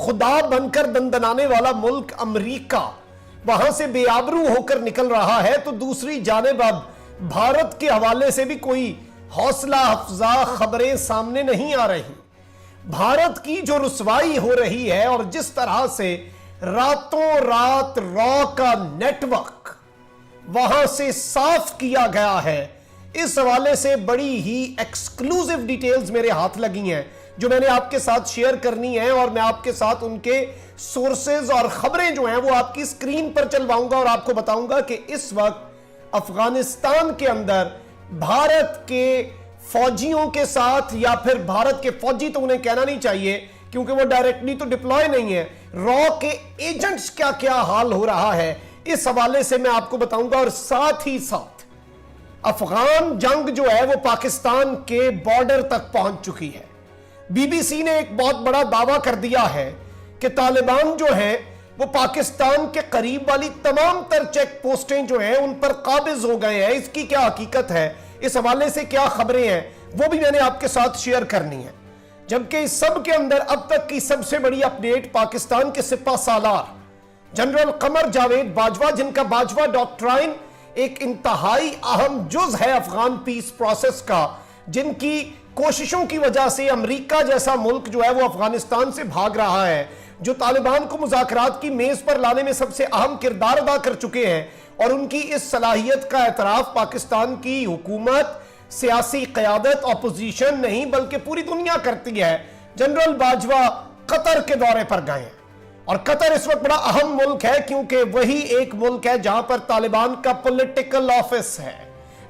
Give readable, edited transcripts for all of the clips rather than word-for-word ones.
खुदा बनकर दंदनाने वाला मुल्क अमेरिका वहां से बेआबरू होकर निकल रहा है, तो दूसरी जानिब अब भारत के हवाले से भी कोई हौसला अफजा खबरें सामने नहीं आ रही। भारत की जो रुसवाई हो रही है और जिस तरह से रातों रात रॉ का नेटवर्क वहां से साफ किया गया है, इस हवाले से बड़ी ही एक्सक्लूसिव डिटेल्स मेरे हाथ लगी हैं जो मैंने आपके साथ शेयर करनी है, और मैं आपके साथ उनके सोर्सेज और खबरें जो हैं वो आपकी स्क्रीन पर चलवाऊंगा और आपको बताऊंगा कि इस वक्त अफगानिस्तान के अंदर भारत के फौजियों के साथ, या फिर भारत के फौजी तो उन्हें कहना नहीं चाहिए क्योंकि वो डायरेक्टली तो डिप्लॉय नहीं है, रॉ के एजेंट्स क्या क्या हाल हो रहा है, इस हवाले से मैं आपको बताऊंगा। और साथ ही साथ अफगान जंग जो है वो पाकिस्तान के बॉर्डर तक पहुंच चुकी है। बीबीसी ने एक बहुत बड़ा दावा कर दिया है कि तालिबान जो है वो पाकिस्तान के करीब वाली तमाम तर चेक पोस्टें जो हैं उन पर काबिज हो गए हैं। इसकी क्या हकीकत है, इस हवाले से क्या खबरें हैं, वो भी मैंने आपके साथ शेयर करनी है। जबकि इस सब के अंदर अब तक की सबसे बड़ी अपडेट पाकिस्तान के सिपा सालार जनरल कमर जावेद बाजवा, जिनका बाजवा डॉक्ट्राइन एक इंतहाई अहम जुज है अफगान पीस प्रोसेस का, जिनकी कोशिशों की वजह से अमेरिका जैसा मुल्क जो है वो अफगानिस्तान से भाग रहा है, जो तालिबान को मुज़ाकरात की मेज पर लाने में सबसे अहम किरदार अदा कर चुके हैं, और उनकी इस सलाहियत का एतराफ पाकिस्तान की हुकूमत, सियासी क़यादत, अपोजिशन नहीं बल्कि पूरी दुनिया करती है। जनरल बाजवा कतर के दौरे पर गए हैं, और कतर इस वक्त बड़ा अहम मुल्क है क्योंकि वही एक मुल्क है जहां पर तालिबान का पॉलिटिकल ऑफिस है,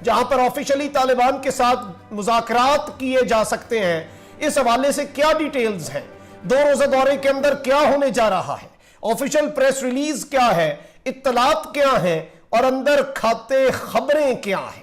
जहां पर ऑफिशियली तालिबान के साथ मुज़ाकरात किए जा सकते हैं। इस हवाले से क्या डिटेल्स हैं, 2 रोजा दौरे के अंदर क्या होने जा रहा है, ऑफिशियल प्रेस रिलीज क्या है, इत्तलात क्या है, और अंदर खाते खबरें क्या है,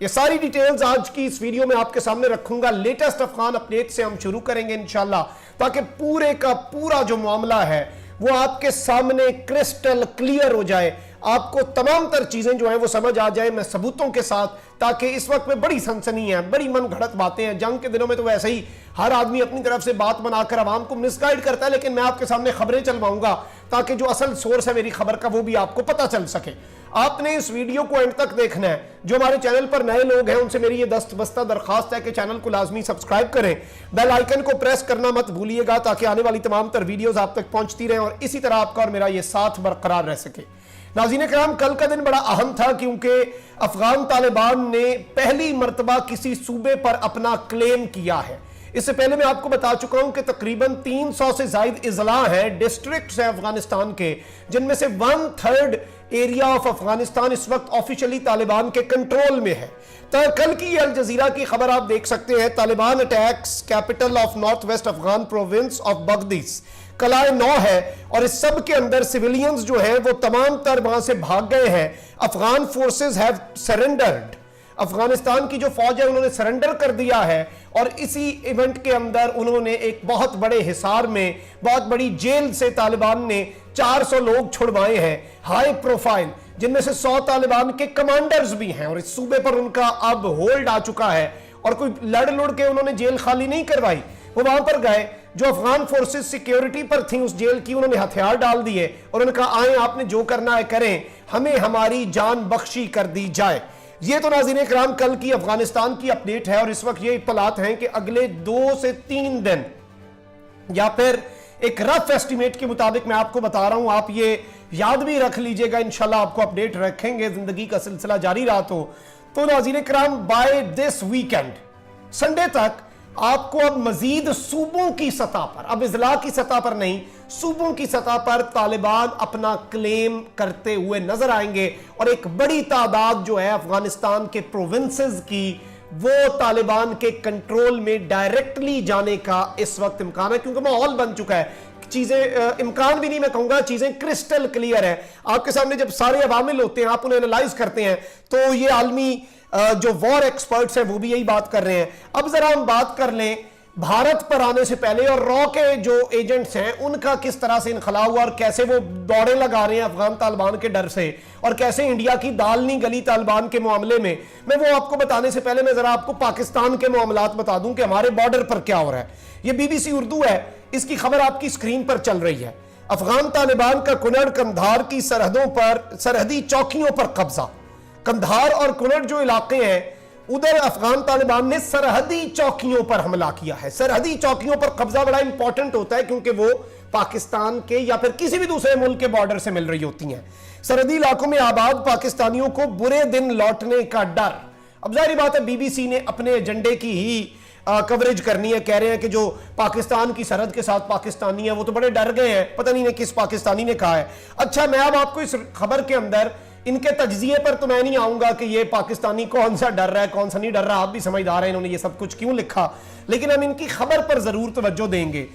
ये सारी डिटेल्स आज की इस वीडियो में आपके सामने रखूंगा। लेटेस्ट अफगान अपडेट से हम शुरू करेंगे इंशाल्लाह, ताकि पूरे का पूरा जो मामला है वो आपके सामने क्रिस्टल क्लियर हो जाए, आपको तमाम तर चीजें जो हैं वो समझ आ जाए, मैं सबूतों के साथ, ताकि इस वक्त में बड़ी सनसनी है, बड़ी मन घड़त बातें हैं। जंग के दिनों में तो वैसे ही हर आदमी अपनी तरफ से बात बनाकर आवाम को मिसगाइड करता है, लेकिन मैं आपके सामने खबरें चलवाऊंगा ताकि जो असल सोर्स है मेरी खबर का वो भी आपको पता चल सके। आपने इस वीडियो को एंड तक देखना है। जो हमारे चैनल पर नए लोग हैं उनसे मेरी ये दस्तबस्ता दरखास्त है कि चैनल को लाजमी सब्सक्राइब करें, बेल आइकन को प्रेस करना मत भूलिएगा ताकि आने वाली तमाम तर वीडियोस आप तक पहुंचती रहें और इसी तरह आपका और मेरा ये साथ बरकरार रह सके। नाज़रीन किराम, कल का दिन बड़ा अहम था क्योंकि अफगान तालिबान ने पहली मर्तबा किसी सूबे पर अपना क्लेम किया है। इससे पहले मैं आपको बता चुका हूं कि तकरीबन 300 से ज्यादा इजला हैं, डिस्ट्रिक्ट्स हैं अफगानिस्तान के, जिनमें से 1/3 एरिया ऑफ अफगानिस्तान इस वक्त ऑफिशियली तालिबान के कंट्रोल में है। तो कल की अल जजीरा की खबर आप देख सकते हैं, Taliban attacks capital of north west Afghan province of Badghis, कलाए 9 है, और इस सब के अंदर सिविलियंस जो हैं वो तमाम तर वहां से भाग गए हैं। Afghan forces have surrendered, Afghanistan की जो फौज है उन्होंने सरेंडर कर दिया है, और इसी इवेंट के अंदर उन्होंने एक बहुत बड़े हिसार में, बहुत बड़ी जेल से तालिबान ने 400 लोग छुड़वाए हैं, हाई प्रोफाइल, जिनमें से 100 तालिबान के कमांडर्स भी हैं, और इस सूबे पर उनका अब होल्ड आ चुका है। और कोई लड़ लुड़ के उन्होंने जेल खाली नहीं करवाई, वो वहां पर गए, जो अफगान फोर्सेस सिक्योरिटी पर थी उस जेल की, उन्होंने हथियार डाल दिए और उन्होंने कहा आए आपने जो करना है करें, हमें हमारी जान बख्शी कर दी जाए। ये तो नाज़रीन किराम कल की अफगानिस्तान की अपडेट है, और इस वक्त ये इत्तलात हैं कि अगले 2 से 3 दिन, या फिर एक रफ एस्टिमेट के मुताबिक मैं आपको बता रहा हूं, आप ये याद भी रख लीजिएगा, इंशाल्लाह आपको अपडेट रखेंगे, जिंदगी का सिलसिला जारी रहा तो नाज़रीन किराम बाय दिस वीकेंड संडे तक आपको अब मजीद सूबों की सतह पर, अब इजला की सतह पर नहीं, सूबों की सतह पर तालिबान अपना क्लेम करते हुए नजर आएंगे, और एक बड़ी तादाद जो है अफगानिस्तान के प्रोविंसेस की वो तालिबान के कंट्रोल में डायरेक्टली जाने का इस वक्त इम्कान है, क्योंकि माहौल बन चुका है। चीजें इम्कान भी नहीं मैं कहूंगा, चीजें क्रिस्टल क्लियर है आपके सामने। जब सारे अवामिल होते हैं, आप उन्हें एनालाइज करते हैं, तो ये आलमी जो वॉर एक्सपर्ट्स हैं वो भी यही बात कर रहे हैं। अब जरा हम बात कर लें भारत पर आने से पहले और रॉ के जो एजेंट्स हैं उनका किस तरह से इनखला हुआ और कैसे वो दौड़े लगा रहे हैं अफगान तालिबान के डर से, और कैसे इंडिया की दाल नहीं गली तालिबान के मामले में। मैं वो आपको बताने से पहले मैं जरा आपको पाकिस्तान के मामलात बता दूं कि हमारे बॉर्डर पर क्या हो रहा है। ये बीबीसी उर्दू है, इसकी खबर आपकी स्क्रीन पर चल रही है। अफगान तालिबान का कुनड़ कंधार की सरहदों पर सरहदी चौकियों पर कब्जा। कंधार और कुनड़ जो इलाके हैं उधर अफगान तालिबान ने सरहदी चौकियों पर हमला किया है। सरहदी चौकियों पर कब्जा बड़ा इंपॉर्टेंट होता है क्योंकि वो पाकिस्तान के या फिर किसी भी दूसरे मुल्क के बॉर्डर से मिल रही होती हैं। सरहदी इलाकों में आबाद पाकिस्तानियों को बुरे दिन लौटने का डर। अब जाहिर बात है बीबीसी ने अपने एजेंडे की ही कवरेज करनी है। कह रहे हैं कि जो पाकिस्तान की सरहद के साथ पाकिस्तानी है वो तो बड़े डर गए हैं, पता नहीं किस पाकिस्तानी ने कहा है। अच्छा, मैं अब आपको इस खबर के अंदर इनके तज्जिए पर तो मैं नहीं आऊंगा कि ये पाकिस्तानी कौन सा डर रहा है कौन सा नहीं डर रहा, आप भी समझदार हैं इन्होंने ये सब कुछ क्यों लिखा, लेकिन हम इनकी खबर पर जरूर तवज्जो देंगे।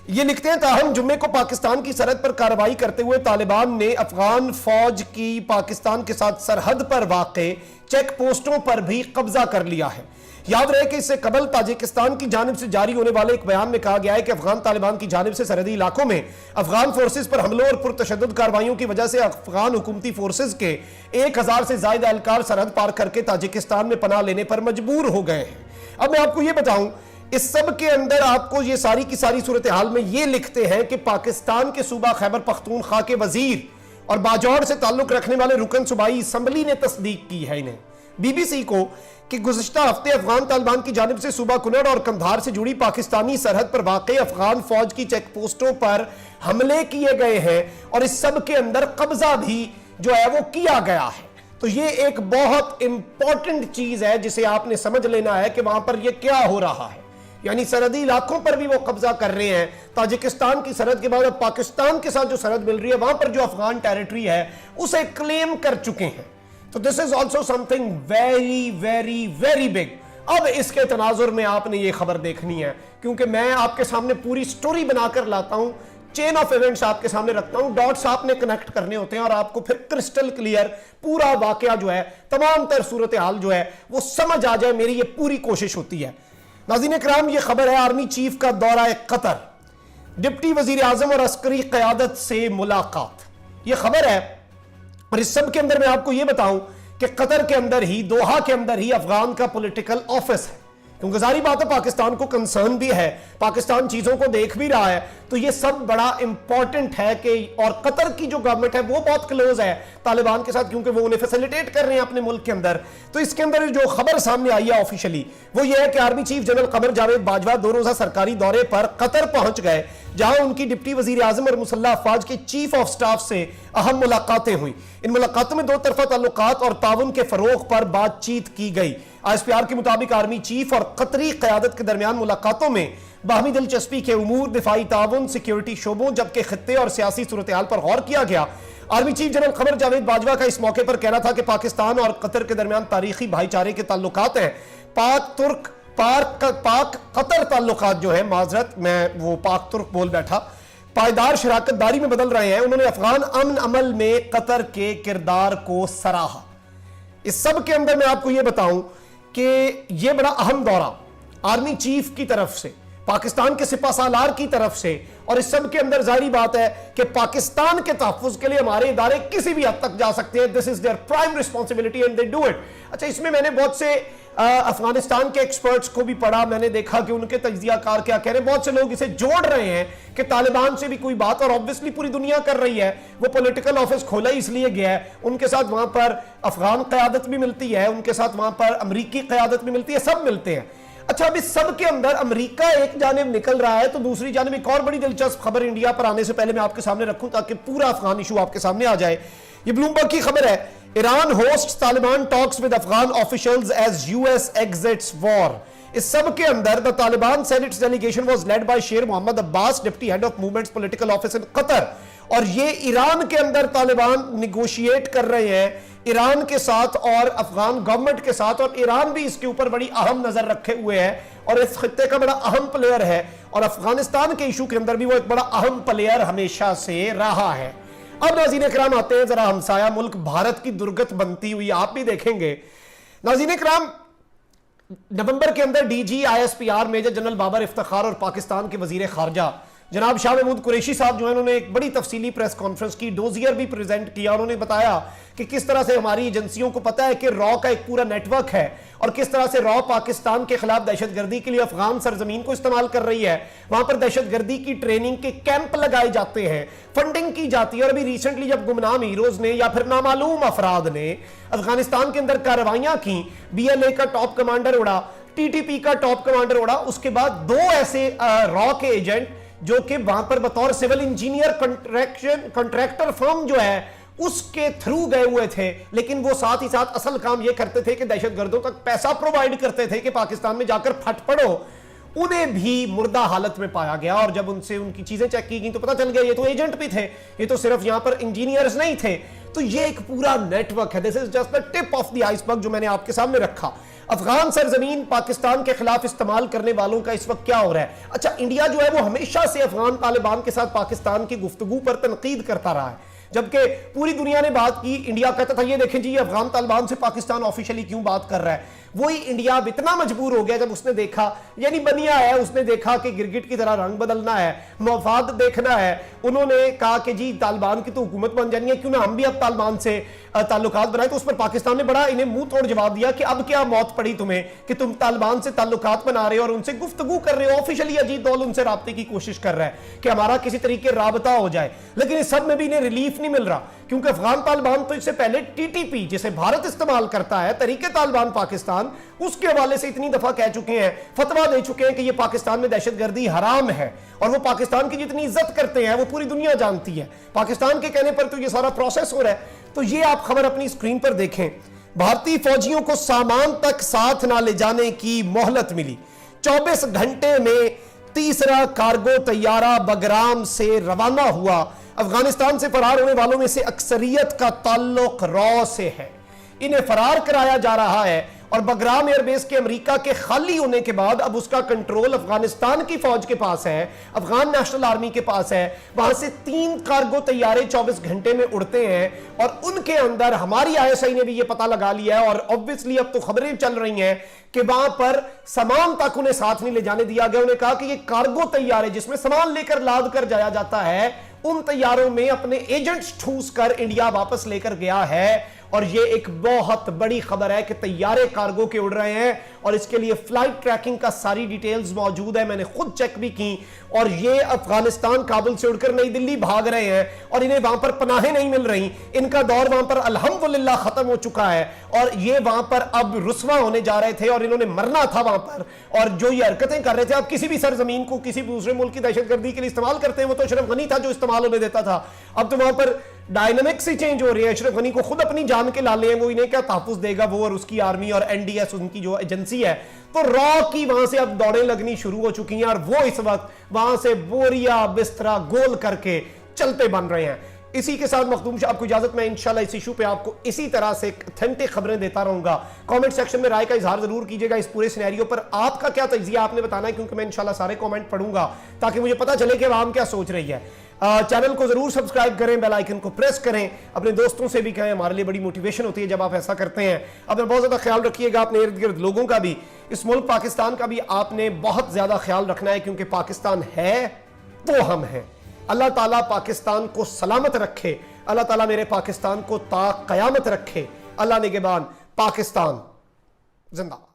ये लिखते हैं, ताहम जुम्मे को पाकिस्तान की सरहद पर कार्रवाई करते हुए तालिबान ने अफगान फौज की पाकिस्तान के साथ सरहद पर वाक़े चेक पोस्टों पर भी कब्जा कर लिया है। याद रहे कि इससे कबल ताजिकिस्तान की जानिब से जारी होने वाले एक बयान में कहा गया है कि अफगान तालिबान की जानिब से सरहदी इलाकों में अफगान फोर्सेज पर हमलों और पुरतशद्दुद कार्रवाइयों की वजह से अफगान हुकूमती फोर्सेज के 1000 से ज्यादा एहलकार सरहद पार करके ताजिकिस्तान में पनाह लेने पर मजबूर हो गए हैं। अब मैं आपको यह बताऊं, इस सब के अंदर आपको ये सारी की सारी सूरत हाल में ये लिखते हैं कि पाकिस्तान के सूबा खैबर पख्तूनख्वा के वजीर और बाजौर से ताल्लुक रखने वाले रुकन सूबाई असम्बली ने तस्दीक की है इन्हें बीबीसी को कि गुज़िश्ता हफ्ते अफगान तालिबान की जानिब से सूबा कुनड़ और कंधार से जुड़ी पाकिस्तानी सरहद पर वाक़ई अफगान फौज की चेक पोस्टों पर हमले किए गए हैं और इस सब के अंदर कब्जा भी जो है वो किया गया है। तो ये एक बहुत इंपॉर्टेंट चीज है जिसे आपने समझ लेना है कि वहां पर ये क्या हो रहा है। यानी सरहदी इलाकों पर भी वो कब्जा कर रहे हैं। ताजिकिस्तान की सरहद के बाद अब पाकिस्तान के साथ जो सरहद मिल रही है वहां पर जो अफगान टेरिटरी है उसे क्लेम कर चुके हैं। तो this is also something very very very big. अब इसके तनाजुर में आपने ये खबर देखनी है क्योंकि मैं आपके सामने पूरी स्टोरी बनाकर लाता हूं, चेन ऑफ इवेंट्स आपके सामने रखता हूं, डॉट्स आपने कनेक्ट करने होते हैं और आपको फिर क्रिस्टल क्लियर पूरा वाकया जो है, तमाम तर सूरत हाल जो है वो समझ आ जाए। मेरी ये पूरी कोशिश होती है। नाज़रीन इकराम, ये खबर है आर्मी चीफ का दौरा कतर, डिप्टी वजीर आजम और अस्करी क़यादत से मुलाकात। ये खबर है और इस सब के अंदर मैं आपको यह बताऊं कि कतर के अंदर ही, दोहा के अंदर ही अफगान का पॉलिटिकल ऑफिस है। क्योंकि जारी बात है पाकिस्तान को कंसर्न भी है, पाकिस्तान चीजों को देख भी रहा है, तो ये सब बड़ा इंपॉर्टेंट है कि, और कतर की जो गवर्नमेंट है वो बहुत क्लोज है तालिबान के साथ क्योंकि वो उन्हें फैसिलिटेट कर रहे हैं अपने मुल्क के अंदर। तो इसके अंदर जो खबर सामने आई है ऑफिशियली वो ये है कि army chief general Qamar Javed Bajwa 2 रोजा सरकारी दौरे पर कतर पहुंच गए, जहां उनकी डिप्टी वजीर आजम और मुसल्लह अफवाज के चीफ ऑफ स्टाफ से अहम मुलाकातें हुई। इन मुलाकातों में 2 तरफा ताल्लुकात और ताउन के फरोग पर बातचीत की गई। ISPR के मुताबिक आर्मी चीफ और कतरी क़यादत के दरमियान मुलाकातों में बाहमी दिलचस्पी के उमूर, दिफाई ताउन, सिक्योरिटी शोबों, जबकि खित्ते और सियासी सूरत हाल पर गौर किया गया। Army chief general Qamar Javed Bajwa का इस मौके पर कहना था कि पाकिस्तान और कतर के दरमियान तारीखी भाईचारे के ताल्लुकात हैं। पाक कतर ताल्लुकात जो है, माजरत मैं वो पाक तुर्क बोल बैठा, पायदार शराकतदारी में बदल रहे हैं। उन्होंने अफगान अमन अमल में कतर के किरदार को सराहा। इस सब के अंदर मैं आपको यह बताऊं कि यह बड़ा अहम दौरा आर्मी चीफ की तरफ से, पाकिस्तान के सिपा सालार की तरफ से, और इस सब के अंदर जाहिर बात है कि पाकिस्तान के तहफ्फुज़ के लिए हमारे इदारे किसी भी हद तक जा सकते हैं। This is their prime responsibility and they do it. अच्छा, इसमें मैंने बहुत से अफगानिस्तान के एक्सपर्ट्स को भी पढ़ा, मैंने देखा कि उनके तज्जियाकार क्या कह रहे हैं। बहुत से लोग इसे जोड़ रहे हैं कि तालिबान से भी कोई बात, और ऑब्वियसली पूरी दुनिया कर रही है। वो पॉलिटिकल ऑफिस खोला इसलिए गया है, उनके साथ वहां पर अफगान क़यादत भी मिलती है, उनके साथ वहां पर अमरीकी क़यादत भी मिलती है, सब मिलते हैं। अच्छा, अब इस सब के अंदर अमेरिका एक जानिब निकल रहा है तो दूसरी जानिब एक और बड़ी दिलचस्प खबर इंडिया पर आने से पहले मैं आपके सामने रखूं ताकि पूरा अफगान इशू आपके सामने आ जाए। ये ब्लूमबर्ग की खबर है, Iran hosts Taliban talks with Afghan officials as US exits war. इस सब के अंदर the Taliban said its delegation was led by Sher Mohammad Abbas, deputy head of movement's political office in Qatar. और ये ईरान के अंदर तालिबान निगोशिएट कर रहे हैं ईरान के साथ और अफगान गवर्नमेंट के साथ, और ईरान भी इसके ऊपर बड़ी अहम नजर रखे हुए है और इस खित्ते का बड़ा अहम प्लेयर है, और अफगानिस्तान के इशू के अंदर भी वो एक बड़ा अहम प्लेयर हमेशा से रहा है। अब नाज़रीन इकराम आते हैं जरा हमसाया मुल्क भारत की दुर्गत बनती हुई, आप भी देखेंगे नाज़रीन इकराम, नवंबर के अंदर DG ISPR major general Babar Iftikhar और पाकिस्तान के वजीर खारजा जनाब शाह महमूद कुरैशी साहब जो है उन्होंने एक बड़ी तफसीली प्रेस कॉन्फ्रेंस की, डोजियर भी प्रेजेंट किया। उन्होंने बताया कि किस तरह से हमारी एजेंसियों को पता है कि रॉ का एक पूरा नेटवर्क है और किस तरह से रॉ पाकिस्तान के खिलाफ दहशतगर्दी के लिए अफगान सरजमीन को इस्तेमाल कर रही है। वहां पर दहशतगर्दी की ट्रेनिंग के कैंप लगाए जाते हैं, फंडिंग की जाती है। और अभी रिसेंटली जब गुमनाम हीरोज ने या फिर नामालूम अफराद ने अफगानिस्तान के अंदर कार्रवाइयां की, BLA का टॉप कमांडर उड़ा, TTP का टॉप कमांडर उड़ा, उसके बाद 2 ऐसे रॉ के एजेंट जो कि वहां पर बतौर सिविल इंजीनियर कॉन्ट्रैक्टर फर्म जो है उसके थ्रू गए हुए थे, लेकिन वो साथ ही साथ असल काम ये करते थे कि दहशतगर्दों तक पैसा प्रोवाइड करते थे कि पाकिस्तान में जाकर फट पड़ो। उन्हें भी मुर्दा हालत में पाया गया और जब उनसे उनकी चीजें चेक की गई तो पता चल गया ये तो एजेंट भी थे, ये तो सिर्फ यहां पर इंजीनियर्स नहीं थे। तो ये एक पूरा नेटवर्क है। This is just the tip of the iceberg जो मैंने आपके सामने रखा। अफगान सरजमीन पाकिस्तान के खिलाफ इस्तेमाल करने वालों का इस वक्त क्या हो रहा है। अच्छा, इंडिया जो है वो हमेशा से अफगान तालिबान के साथ पाकिस्तान की गुफ्तगू पर तनकीद करता रहा है, जबकि पूरी दुनिया ने बात की। इंडिया कहता था ये देखें जी अफगान तालिबान से पाकिस्तान ऑफिशियली क्यों बात कर रहा है। वही इंडिया अब इतना मजबूर हो गया जब उसने देखा, यानी बनिया है, उसने देखा कि गिरगिट की तरह रंग बदलना है, मफाद देखना है। उन्होंने कहा कि जी तालिबान की तो हुकूमत बन जानी है, क्यों ना हम भी अब तालिबान से ताल्लुकात बनाए। तो उस पर पाकिस्तान ने बड़ा इन्हें मुंह तोड़ जवाब दिया कि अब क्या मौत पड़ी तुम्हें कि तुम तालिबान से ताल्लुकात बना रहे हो और उनसे गुफ्तगू कर रहे हो। ऑफिशियली अजीत दौल उनसे राब्ते की कोशिश कर रहा है कि हमारा किसी तरीके राबता हो जाए, लेकिन इस सब में भी इन्हें रिलीफ नहीं मिल रहा, क्योंकि अफगान तालिबान तो इससे पहले TTP जिसे भारत इस्तेमाल करता है, तरीके तालिबान पाकिस्तान, उसके हवाले से इतनी दफा कह चुके हैं, फतवा दे चुके हैं कि यह पाकिस्तान में दहशतगर्दी हराम है। और वो पाकिस्तान की जितनी इज्जत करते हैं वो पूरी दुनिया जानती है। पाकिस्तान के कहने पर तो ये सारा प्रोसेस हो रहा है। तो ये आप खबर अपनी स्क्रीन पर देखें। भारतीय फौजियों को सामान तक साथ ना ले जाने की मोहलत मिली। 24 घंटे में तीसरा कार्गो तैयारा बगराम से रवाना हुआ। अफगानिस्तान से फरार होने वालों में से अक्सरियत का ताल्लुक रॉ से है। इन्हें फरार कराया जा रहा है और बगराम एयरबेस के अमेरिका के खाली होने के बाद अब उसका कंट्रोल अफगानिस्तान की फौज के पास है, अफगान नेशनल आर्मी के पास है। वहां से 3 कार्गो तैयारे 24 घंटे में उड़ते हैं और उनके अंदर हमारी ISI ने भी यह पता लगा लिया है और ऑब्वियसली अब तो खबरें चल रही हैं कि वहां पर सामान तक उन्हें साथ नहीं ले जाने दिया गया। उन्हें कहा कि ये कार्गो तैयारे जिसमें सामान लेकर लाद कर जाया जाता है, उन तैयारों में अपने एजेंट्स ठूस कर इंडिया वापस लेकर गया है। और ये एक बहुत बड़ी खबर है कि तैयारे कार्गो के उड़ रहे हैं और इसके लिए फ्लाइट ट्रैकिंग का सारी डिटेल्स मौजूद है, मैंने खुद चेक भी की। और ये अफगानिस्तान काबुल से उड़कर नई दिल्ली भाग रहे हैं और इन्हें वहां पर पनाहें नहीं मिल रही। इनका दौर वहां पर अल्हम्दुलिल्लाह खत्म हो चुका है और ये वहां पर अब रुस्वा होने जा रहे थे और इन्होंने मरना था वहां पर। और जो ये हरकतें कर रहे थे, अब किसी भी सरजमीन को किसी दूसरे मुल्क की दहशतगर्दी के लिए इस्तेमाल करते हैं। वो तो अशरफ गनी था जो इस्तेमाल होने देता था, अब तो वहां पर डायनामिक्स ही चेंज हो रही है। अशरफ गनी को खुद अपनी जान के लाले हैं, वो इन्हें क्या तहफ्फुज़ देगा, वो और उसकी आर्मी और NDS उनकी जो एजेंसी है। तो रॉ की वहां से अब दौड़ें लगनी शुरू हो चुकी हैं और वो इस वक्त वहां से बोरिया बिस्तरा गोल करके चलते बन रहे हैं। इसी के साथ मखदूम साहब को इजाजत, मैं इंशाल्लाह इस इशू पे आपको इसी तरह से ऑथेंटिक खबरें देता रहूंगा। कमेंट सेक्शन में राय का इजहार जरूर कीजिएगा इस पूरे सिनेरियो पर। आपका क्या तजिया आपने बताना है, क्योंकि मैं इंशाल्लाह सारे कमेंट पढ़ूंगा ताकि मुझे पता चले कि आवाम क्या सोच रही है। चैनल को जरूर सब्सक्राइब करें, बेल आइकन को प्रेस करें, अपने दोस्तों से भी कहें, हमारे लिए बड़ी मोटिवेशन होती है जब आप ऐसा करते हैं। अपना बहुत ज्यादा ख्याल रखिएगा, अपने इर्द गिर्द लोगों का भी, इस मुल्क पाकिस्तान का भी आपने बहुत ज्यादा ख्याल रखना है, क्योंकि पाकिस्तान है तो हम हैं। अल्लाह ताला पाकिस्तान को सलामत रखे, अल्लाह ताला मेरे पाकिस्तान को ता क़यामत रखे। अल्लाह निगहबान, पाकिस्तान जिंदाबाद।